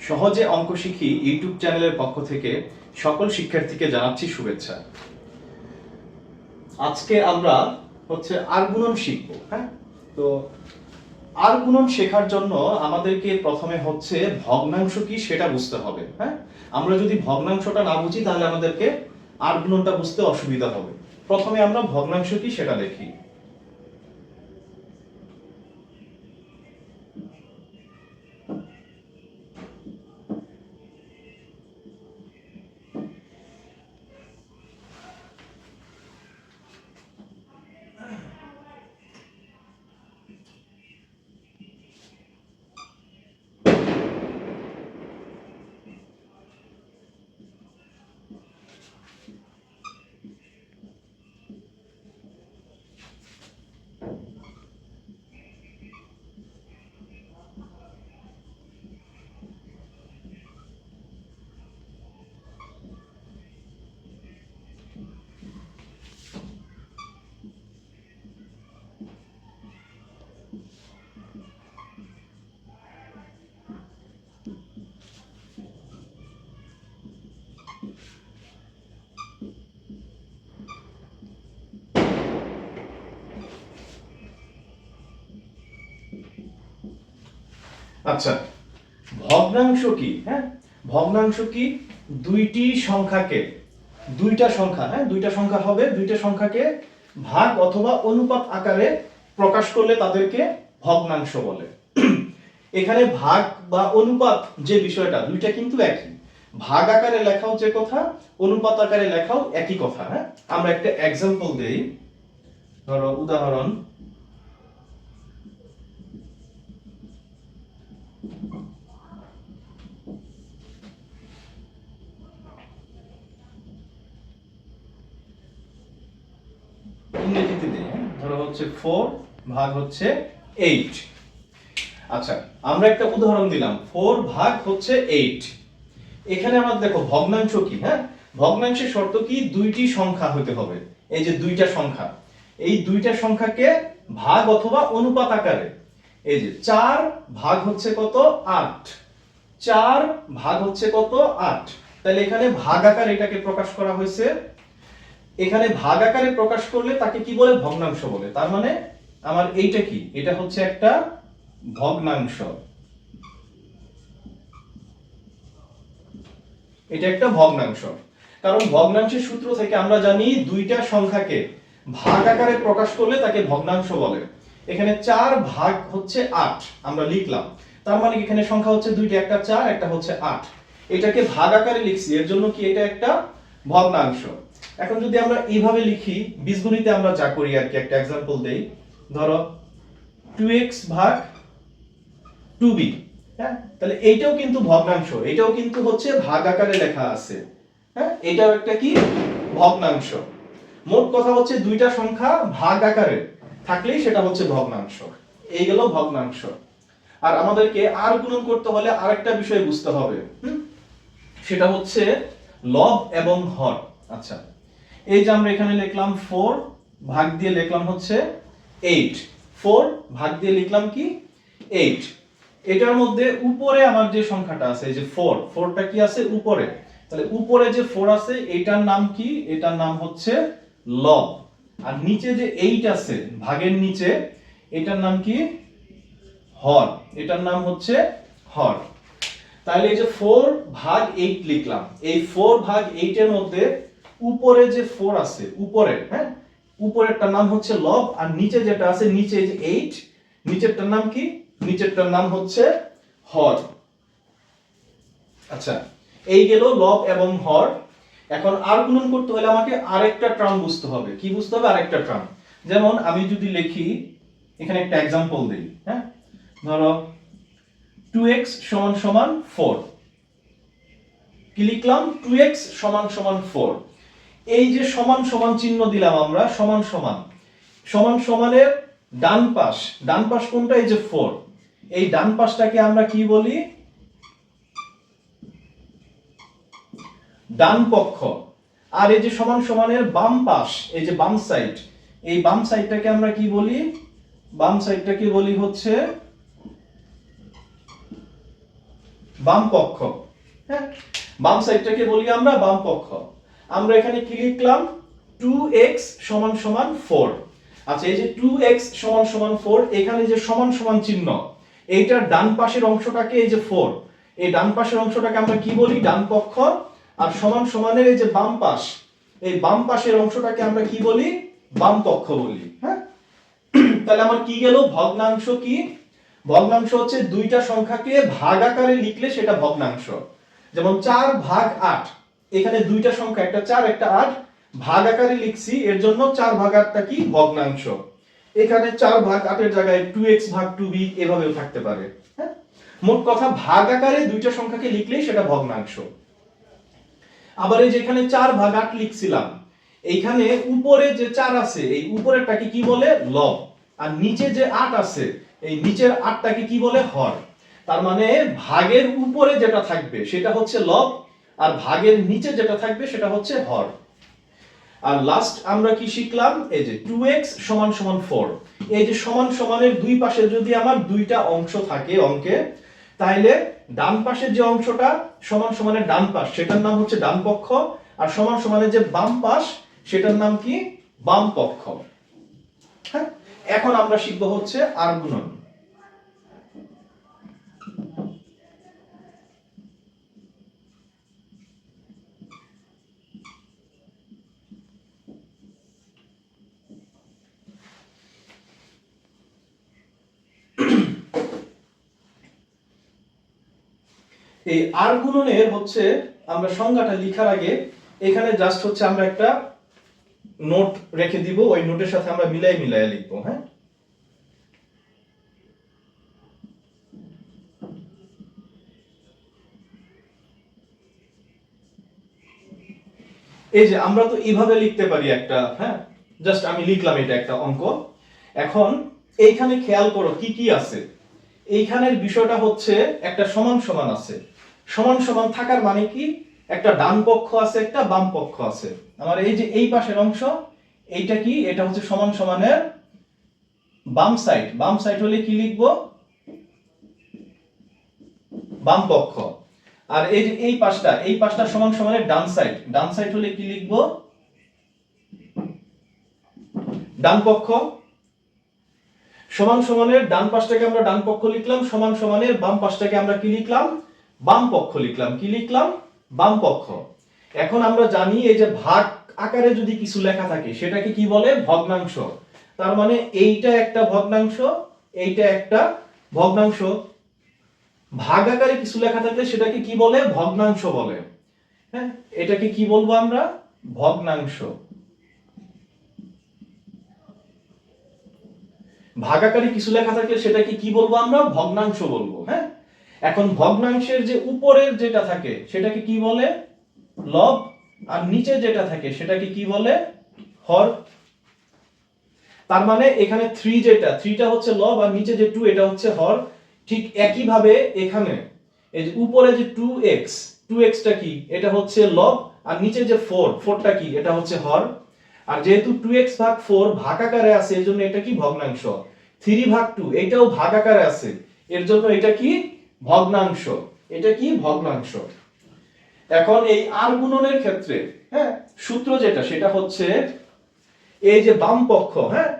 সহজে অঙ্ক শিখি ইউটিউব চ্যানেলের পক্ষ থেকে সকল শিক্ষার্থীকে জানাচ্ছি শুভেচ্ছা। আজকে আমরা আর গুণন শিখব। হ্যাঁ, তো আর গুণন শেখার জন্য আমাদেরকে প্রথমে ভগ্নাংশ কি সেটা বুঝতে হবে। হ্যাঁ, আমরা যদি ভগ্নাংশটা না বুঝি তাহলে আমাদেরকে আর গুণনটা বুঝতে অসুবিধা হবে। প্রথমে আমরা ভগ্নাংশ কি সেটা দেখি। আচ্ছা, ভগ্নাংশ কি? হ্যাঁ, ভগ্নাংশ কি? দুইটা সংখ্যা হবে, দুইটা সংখ্যাকে ভাগ অথবা অনুপাত আকারে প্রকাশ করলে তাদেরকে ভগ্নাংশ বলে। এখানে ভাগ বা অনুপাত যে বিষয়টা, দুইটা কিন্তু একই। ভাগ আকারে লেখাও যে কথা, অনুপাত আকারে লেখাও একই কথা। হ্যাঁ, আমরা একটা এক্সাম্পল দেই। ধরো উদাহরণ, ইংরেজিতে দেই। ধরো 4 ভাগ 8। আচ্ছা, আমরা একটা উদাহরণ দিলাম 4 ভাগ 8। এখানে আমরা দেখো ভগ্নাংশ কি। হ্যাঁ, ভগ্নাংশের শর্ত কি? দুইটি সংখ্যা হতে হবে। এই যে দুইটা সংখ্যা, এই দুইটা সংখ্যাকে ভাগ অথবা অনুপাত আকারে, এই যে 4 ভাগ কত? 8। 4 ভাগ কত? 8। তাহলে এখানে ভাগ আকারে এটাকে প্রকাশ করা হয়েছে। এখানে ভাগ আকারে প্রকাশ করলে তাকে কি বলে? ভগ্নাংশ বলে। তার মানে আমার এইটা কি? এটা একটা ভগ্নাংশ। এটা একটা ভগ্নাংশ, কারণ ভগ্নাংশের সূত্র থেকে আমরা জানি দুইটা সংখ্যাকে ভাগ আকারে প্রকাশ করলে তাকে ভগ্নাংশ বলে। এখানে 4 ভাগ 8 আমরা লিখলাম, তার মানে এখানে সংখ্যা দুইটা, একটা 4 একটা 8। এটাকে ভাগ আকারে লিখছি, এর জন্য কি এটা একটা ভগ্নাংশ। এখন যদি আমরা এইভাবে লিখি, বীজগণিতে আমরা যা করি আর কি, একটা एग्जांपल দেই। ধরো 2x ভাগ 2b। হ্যাঁ, তাহলে এইটাও কিন্তু ভগ্নাংশ, এটাও কিন্তু ভাগ আকারে লেখা আছে। হ্যাঁ, এটাও একটা কি? ভগ্নাংশ। মোট কথা দুইটা সংখ্যা ভাগ আকারে থাকলেই সেটা ভগ্নাংশ। এই গেল ভগ্নাংশ। আর আমাদেরকে আর গুণন করতে হলে আরেকটা বিষয় বুঝতে হবে, সেটা লব এবং হর। আচ্ছা, এই যে আমরা এখানে লিখলাম 4 ভাগ দিয়ে লিখলাম 8। 4 ভাগ দিয়ে লিখলাম কি? 8। এটার মধ্যে উপরে আমার যে সংখ্যাটা আছে, এই যে 4, 4টা কি আছে? উপরে। তাহলে উপরে যে 4 আছে এটার নাম কি? এটার নাম লব। আর নিচে যে 8 আছে ভাগের নিচে, এটার নাম কি? হর। এটার নাম হর। তাহলে এই যে 4 ভাগ 8 লিখলাম, এই 4 ভাগ 8 এর মধ্যে উপরে যে 4 আছে উপরে, হ্যাঁ, উপরেরটার নাম লব, আর নিচে যেটা আছে, নিচে যে 8, নিচেরটার নাম কি? নিচেরটার নাম হর। আচ্ছা, এই গেল লব এবং হর। এখন আর গুণন করতে হলে আমাকে আরেকটা টার্ম বুঝতে হবে। কি বুঝতে হবে? আরেকটা টার্ম। যেমন আমি যদি লিখি, এখানে একটা एग्जांपल দেই। হ্যাঁ, ধরো 2x = 4। কি লিখলাম? 2x = 4। এই যে সমান সমান চিহ্ন দিলাম আমরা, সমান সমান, সমান সমানের ডান পাশ কোনটা? এই যে 4। এই ডান পাশটাকে আমরা কি বলি? ডান পক্ষ। আর এই যে সমান সমানের বাম পাশ, এই যে বাম সাইড, এই বাম সাইডটাকে আমরা কি বলি? বাম সাইডটাকে বলি বাম পক্ষ। হ্যাঁ, বাম সাইডটাকে বলি আমরা বাম পক্ষ। আমরা এখানে কি লিখলাম 2x সমান সমান 4। আচ্ছা, এই যে 2x সমান সমান 4, এখানে যে সমান সমান চিহ্ন, এইটার ডান পাশের অংশটাকে এই যে 4, এই ডান পাশের অংশটাকে আমরা কি বলি ডান পক্ষ, আর সমান সমানের এই যে বাম পাশ, এই বাম পাশের অংশটাকে আমরা কি বলি বাম পক্ষ বলি। হ্যাঁ, তাহলে আমার কি গেল ভগ্নাংশ কি, ভগ্নাংশ হচ্ছে দুইটা সংখ্যাকে ভাগ আকারে লিখলে সেটা ভগ্নাংশ। যেমন 4 ভাগ 8, এখানে দুইটা সংখ্যা একটা 4 একটা 8 ভাগ আকারে লিখছি, এর জন্য 4 ভাগ 8টা কি ভগ্নাংশ। এখানে 4 ভাগ 8 এর জায়গায় 2x ভাগ 2b এভাবেও থাকতে পারে। হ্যাঁ, মোট কথা ভাগ আকারে দুইটা সংখ্যাকে লিখলেই সেটা ভগ্নাংশ। আবার এই যে এখানে 4 ভাগ 8 লিখছিলাম, এইখানে উপরে যে 4 আছে এই উপরেরটাকে কি বলে লব, আর নিচে যে 8 আছে এই নিচের 8টাকে কি বলে হর। তার মানে ভাগের উপরে যেটা থাকবে সেটা হচ্ছে লব, আর ভাগের নিচে যেটা থাকবে সেটা হচ্ছে হর। আর লাস্ট আমরা কি শিখলাম, এই যে 2x সমান সমান 4, এই যে সমান সমানের দুই পাশে যদি আমার দুইটা অংশ থাকে অঙ্কে, তাহলে ডান পাশের যে অংশটা সমান সমানের ডান পাশ সেটার নাম হচ্ছে ডান পক্ষ, আর সমান সমানের যে বাম পাশ সেটার নাম কি বাম পক্ষ। হ্যাঁ, এখন আমরা শিখব হচ্ছে আর গুণন। এই আর গুণনের হচ্ছে আমরা সংজ্ঞাটা লেখার আগে এখানে জাস্ট হচ্ছে আমরা একটা নোট রেখে দিব, ওই নোটের সাথে আমরা মিলাই মিলাই লিখবো। হ্যাঁ, এই যে আমরা তো এইভাবে লিখতে পারি একটা, হ্যাঁ জাস্ট আমি লিখলাম এটা একটা অঙ্ক। এখন এইখানে খেয়াল করো কি কি আছে। এইখানের বিষয়টা হচ্ছে একটা সমান সমান আছে, সমান সমান থাকার মানে কি একটা ডান পক্ষ আছে একটা বাম পক্ষ আছে। আমার এই যে এই পাশের অংশ এইটা কি, এটা হচ্ছে সমান সমানের বাম সাইড, বাম সাইড হলে কি লিখবো বাম পক্ষ। আর এই যে এই পাশটা, এই পাশটা সমান সমানের ডান সাইড, ডান সাইড হলে কি লিখবো ডান পক্ষ। সমান সমানের ডান পাশটাকে আমরা ডান পক্ষ লিখলাম, সমান সমানের বাম পাশটাকে আমরা কি লিখলাম বাম পক্ষ লিখলাম, কি লিখলাম বাম পক্ষ। এখন আমরা জানি এই যে ভাগ আকারে যদি কিছু লেখা থাকে সেটাকে কি বলে ভগ্নাংশ। তার মানে এইটা একটা ভগ্নাংশ, এইটা একটা ভগ্নাংশ। ভাগ আকারে কিছু লেখা থাকলে সেটাকে কি বলে ভগ্নাংশ বলে। হ্যাঁ, এটাকে কি বলবো আমরা ভগ্নাংশ। ভাগাকারে কিছু লেখা থাকলে সেটাকে কি বলবো আমরা ভগ্নাংশ বলবো। হ্যাঁ, এখন ভগ্নাংশের যে উপরের যেটা থাকে সেটাকে কি বলে লব, আর নিচে যেটা থাকে সেটাকে কি বলে হর। তার মানে এখানে 3 যেটা 3টা হচ্ছে লব আর নিচে যে 2 এটা হচ্ছে হর। ঠিক একই ভাবে এখানে এই যে উপরে যে 2x, 2xটা কি এটা হচ্ছে লব, আর নিচে যে 4টা কি এটা হচ্ছে হর। আর যেহেতু 2x ভাগ 4 ভাগাকারে আছে এর জন্য এটা কি ভগ্নাংশ। 3 ভাগ 2 এটাও ভাগাকারে আছে এর জন্য এটা কি ভগ্নাংশ, এটা কি ভগ্নাংশ। এখন এই আর গুণনের ক্ষেত্রে হ্যাঁ সূত্র যেটা সেটা হচ্ছে এই যে বাম পক্ষ, হ্যাঁ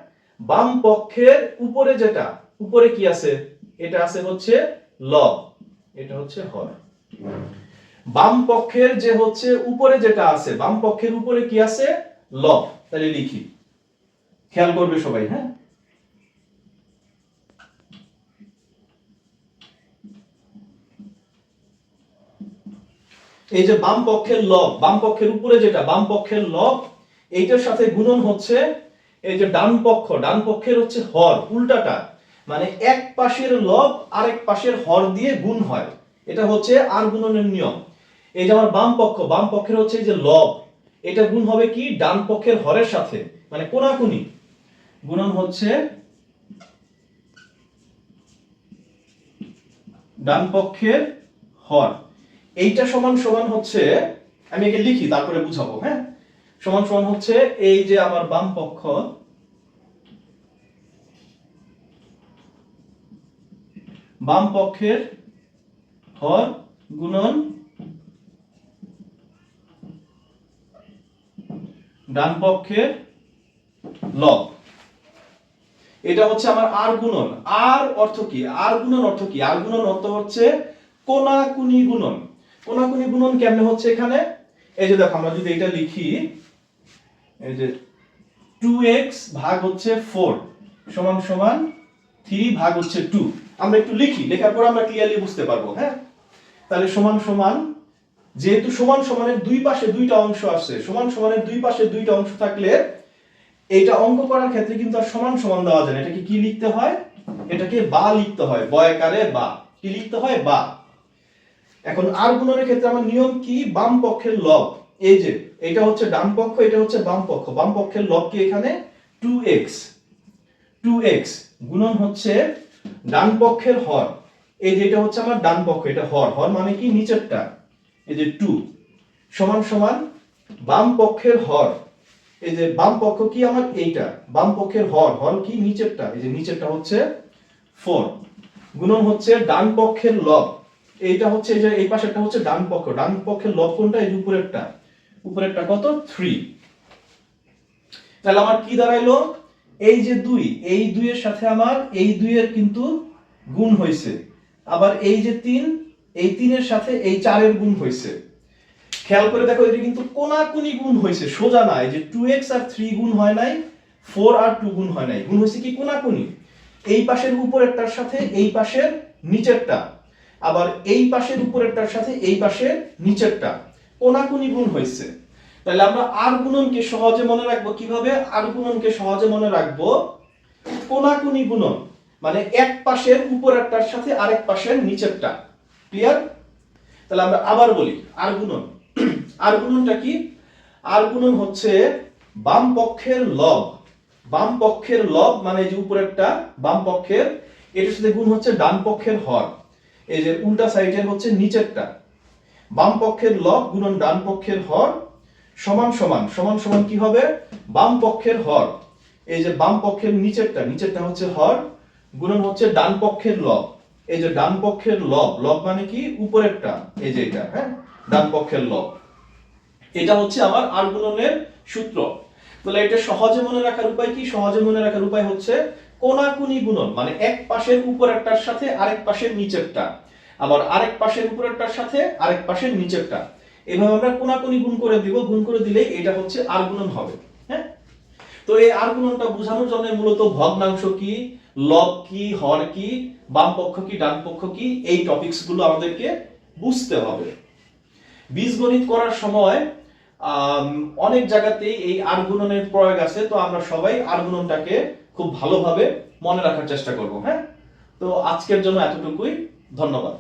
বাম পক্ষের উপরে যেটা, উপরে কি আছে এটা আছে হচ্ছে লব, এটা হচ্ছে হর। বাম পক্ষের যে হচ্ছে উপরে যেটা আছে, বাম পক্ষের উপরে কি আছে লব। তাহলে লিখি, খেয়াল করবে সবাই। হ্যাঁ, এই যে বাম পক্ষের লব, বাম পক্ষের উপরে যেটা বাম পক্ষের লব, এইটার সাথে গুণন হচ্ছে এই যে ডান পক্ষ, ডান পক্ষের হচ্ছে হর উল্টাটা, মানে এক পাশের লব আরেক পাশের হর দিয়ে গুণ হয়, এটা হচ্ছে আর গুণনের নিয়ম। এই যে আমার বাম পক্ষ, বাম পক্ষের হচ্ছে এই যে লব, এটা গুণ হবে কি ডান পক্ষের হরের সাথে, মানে কোনাকুনি গুণন হচ্ছে ডান পক্ষের হর। এইটা সমান সমান হচ্ছে, আমি একে লিখি তারপরে বুঝাবো। হ্যাঁ, সমান সমান হচ্ছে এই যে আমার বাম পক্ষ, বাম পক্ষের হর গুণন ডান পক্ষের লব। এটা হচ্ছে আমার আর গুণন। আর অর্থ কি? আর গুণন অর্থ কি? আর গুণন অর্থ হচ্ছে কোনাকুনি গুণন। কোনাকুনি গুণন কেমনে হচ্ছে এখানে? এই যে দেখো, আমরা যদি এটা লিখি, এই যে 2x ভাগ হচ্ছে 4 সমান সমান 3 ভাগ হচ্ছে 2। আমরা একটু লিখি, লেখার পর আমরা ক্লিয়ারলি বুঝতে পারবো। হ্যাঁ, তাহলে সমান সমান, যেহেতু সমান সমানের দুই পাশে দুইটা অংশ আসছে, সমান সমানের দুই পাশে দুইটা অংশ থাকলে এইটা অঙ্ক করার ক্ষেত্রে কিন্তু আর সমান সমান দেওয়া যায় না। এটাকে কি লিখতে হয়? এটাকে বা লিখতে হয়, বয়াকারে বা। কি লিখতে হয়? বা। এখন আর গুণনের ক্ষেত্রে আমার নিয়ম কি? বাম পক্ষের লব। এই যে এটা হচ্ছে ডান পক্ষ, এটা হচ্ছে বাম পক্ষ। বাম পক্ষের লব কি এখানে? 2x। 2x গুণন হচ্ছে ডান পক্ষের হর। এই যে এটা হচ্ছে আমার ডান পক্ষ, এটা হর। হর মানে কি? নিচেরটা। এই যে 2 সমান সমান বাম পক্ষের হর। এই যে বাম পক্ষ কি আমার? এইটা বাম পক্ষের হর। হর কি? নিচেরটা। এই যে নিচেরটা হচ্ছে 4 গুণন হচ্ছে ডান পক্ষের লব। এইটা হচ্ছে, এই যে এই পাশেরটা হচ্ছে ডান পক্ষ। ডান পক্ষের লব কোনটা? এই যে উপরেরটা। উপরেরটা কত? 3। তাহলে আমার কি দাঁড়াইলো? এই যে 2, এই 2 এর সাথে আমার এই 2 এর কিন্তু গুণ হইছে। আবার এই যে 3, এই 3 এর সাথে এই 4 এর গুণ হইছে। খেয়াল করে দেখো, এটা কিন্তু কোনাকুনি গুণ হইছে, সোজা না। এই যে 2x আর 3 গুণ হয় নাই, 4 আর 2 গুণ হয় নাই। গুণ হইছে কি? কোনাকুনি। এই পাশের উপরেরটার সাথে এই পাশের নিচেরটা, আবার এই পাশের উপরেরটার সাথে এই পাশের নিচেরটা কোনাকুনি গুণ হইছে। তাহলে আমরা আর গুণনকে সহজে মনে রাখবো কিভাবে? আর গুণনকে সহজে মনে রাখবো কোনাকুনি গুণন, মানে এক পাশের উপরেরটার সাথে আরেক পাশের নিচেরটা। ক্লিয়ার? তাহলে আমরা আবার বলি আর গুণন। আর গুণনটা কি? আর গুণন হচ্ছে বাম পক্ষের লব। বাম পক্ষের লব মানে যে উপরেরটা বাম পক্ষের, এটার সাথে গুণ হচ্ছে ডান পক্ষের হর। এই যে উল্টা সাইডের হচ্ছে নিচেরটা। বাম পক্ষের লব গুণন ডান পক্ষের হর সমান সমান, সমান সমান কি হবে? বাম পক্ষের হর। এই যে বাম পক্ষের নিচেরটা, নিচেরটা হচ্ছে হর, গুণন হচ্ছে ডান পক্ষের লব। এই যে ডান পক্ষের লব, লব মানে কি? উপরেরটা। এই যে এটা, হ্যাঁ, ডান পক্ষের লব। এটা হচ্ছে আমার আর গুণনের সূত্র। তাহলে এটা সহজে মনে রাখার উপায় কি? সহজে মনে রাখার উপায় হচ্ছে কোনাকুনি গুণন, মানে এক পাশের উপরেরটার সাথে আরেক পাশের নিচেরটা, আবার আরেক পাশের উপরেরটার সাথে আরেক পাশের নিচেরটা। এভাবে আমরা কোনাকুনি গুণ করে দিব। গুণ করে দিলেই এটা হচ্ছে আর গুণন হবে। হ্যাঁ, তো এই আর গুণনটা বোঝানোর জন্য মূলত ভগ্নাংশ কি, লব কি, হর কি, বাম পক্ষ কি, ডান পক্ষ কি, এই টপিকস গুলো আমাদেরকে বুঝতে হবে। বীজগণিত করার সময় অনেক জায়গাতেই এই আর গুণনের প্রয়োগ আছে। তো আমরা সবাই আর গুণনটাকে খুব ভালোভাবে মনে রাখার চেষ্টা করব। হ্যাঁ, তো আজকের জন্য এতটুকুই। ধন্যবাদ।